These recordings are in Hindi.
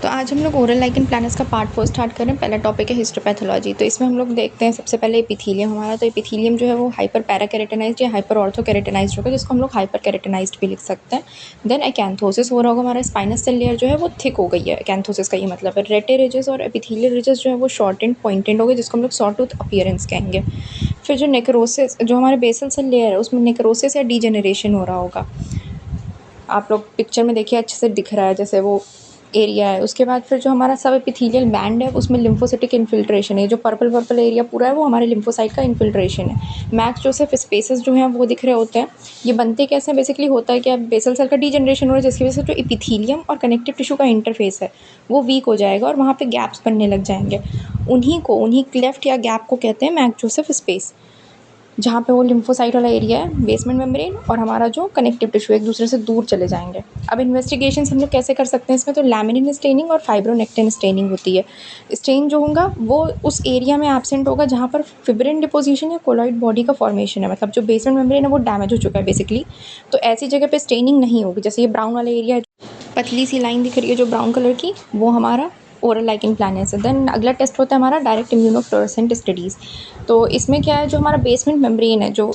तो आज हम लोग ओरल लाइकन प्लैनर्स का पार्ट 4 स्टार्ट कर रहे हैं। पहला टॉपिक है हिस्टोपैथोलॉजी। तो इसमें हम लोग देखते हैं सबसे पहले एपिथेलियम हमारा। तो एपिथेलियम जो है वो हाइपर पैराकेरेटिनाइज्ड या हाइपर ऑर्थोकेरेटिनाइज्ड होगा, जिसको हम लोग हाइपर केरेटिनाइज्ड भी लिख सकते हैं। देन एकैंथोसिस हो रहा होगा, हमारा स्पाइनस सेल लेयर जो है वो थिक हो गई है। एकैंथोसिस का ये मतलब है। रेटे रिजेस और एपिथेलियल रिजेस जो है वो शॉर्ट एंड पॉइंटेड हो गए, जिसको हम लोग सॉ टूथ अपीयरेंस कहेंगे। फिर जो नेक्रोसिस, जो हमारे बेसल सेल लेयर है उसमें नेक्रोसिस या डीजेनरेशन हो रहा होगा। आप लोग पिक्चर में देखिए अच्छे से दिख रहा है जैसे वो एरिया है। उसके बाद फिर जो हमारा सब एपिथेलियल बैंड है उसमें लिम्फोसिटिक इन्फिल्ट्रेशन है। जो पर्पल एरिया पूरा है वो हमारे लिम्फोसाइट का इन्फिल्ट्रेशन है। मैक्स जोसेफ स्पेसेस जो हैं वो दिख रहे होते हैं। ये बनते कैसे हैं? बेसिकली होता है कि बेसल सेल का डीजनरेशन हो रहा है, जिसकी वजह से जो एपिथेलियम और कनेक्टिव टिश्यू का इंटरफेस है वो वीक हो जाएगा और वहाँ पे गैप्स बनने लग जाएंगे। उन्हीं क्लेफ्ट या गैप को कहते हैं मैक्स जोसेफ स्पेस, जहाँ पे वो लिम्फोसाइट वाला एरिया है, बेसमेंट मेम्ब्रेन और हमारा जो कनेक्टिव टिश्यू एक दूसरे से दूर चले जाएंगे। अब इन्वेस्टिगेशंस हम लोग कैसे कर सकते हैं इसमें? तो लैमिनिन स्टेनिंग और फाइब्रोनेक्टिन स्टेनिंग होती है। स्टेन जो होगा वो उस एरिया में एब्सेंट होगा जहाँ पर फिब्रिन डिपोजिशन या कोलॉइड बॉडी का फॉर्मेशन है, मतलब जो बेसमेंट मेम्ब्रेन है वो डैमेज हो चुका है बेसिकली। तो ऐसी जगह पे स्टेनिंग नहीं होगी। जैसे ये ब्राउन वाला एरिया है, पतली सी लाइन दिख रही है जो ब्राउन कलर की, वो हमारा ओरल लाइकन प्लैनर्स है। देन अगला टेस्ट होता है हमारा डायरेक्ट इम्यूनोफ्लोरेसेंट स्टडीज़। तो इसमें क्या है, जो हमारा बेसमेंट मेम्ब्रेन है जो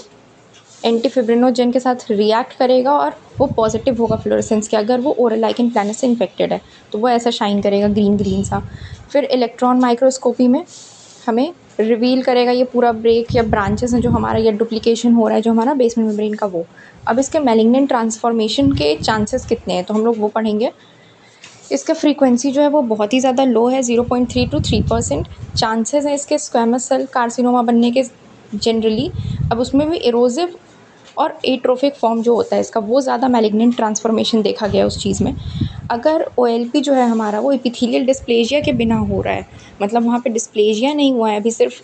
एंटीफिब्रिनोजेन के साथ रिएक्ट करेगा और वो पॉजिटिव होगा फ्लोरेसेंस के। अगर वो ओरल लाइकन प्लैनर्स से इन्फेक्टेड है तो वो ऐसा शाइन करेगा ग्रीन सा। फिर इलेक्ट्रॉन माइक्रोस्कोपी में हमें रिवील करेगा ये पूरा ब्रेक या ब्रांचेस हैं जो हमारा ये डुप्लीकेशन हो रहा है जो हमारा बेसमेंट मेम्ब्रेन का वो। अब इसके मैलिग्नेंट ट्रांसफॉर्मेशन के चांसेस कितने हैं तो हम लोग वो पढ़ेंगे। इसका फ्रीक्वेंसी जो है वो बहुत ही ज़्यादा लो है, 0.3 to 3% चांसेस हैं इसके स्क्वैमस सेल कार्सिनोमा बनने के जनरली। अब उसमें भी एरोजिव और एट्रोफिक फॉर्म जो होता है इसका, वो ज़्यादा मैलिग्नेंट ट्रांसफॉर्मेशन देखा गया उस चीज़ में। अगर OLP जो है हमारा वो एपिथेलियल डिस्प्लेजिया के बिना हो रहा है, मतलब वहाँ पे डिस्प्लेजिया नहीं हुआ है, अभी सिर्फ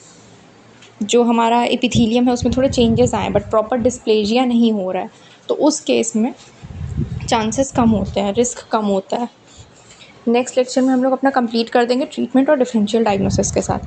जो हमारा एपिथेलियम है उसमें थोड़े चेंजेस आए बट प्रॉपर डिस्प्लेजिया नहीं हो रहा है, तो उस केस में चांसेस कम होते हैं, रिस्क कम होता है। नेक्स्ट लेक्चर में हम लोग अपना कंप्लीट कर देंगे ट्रीटमेंट और डिफरेंशियल डायग्नोसिस के साथ।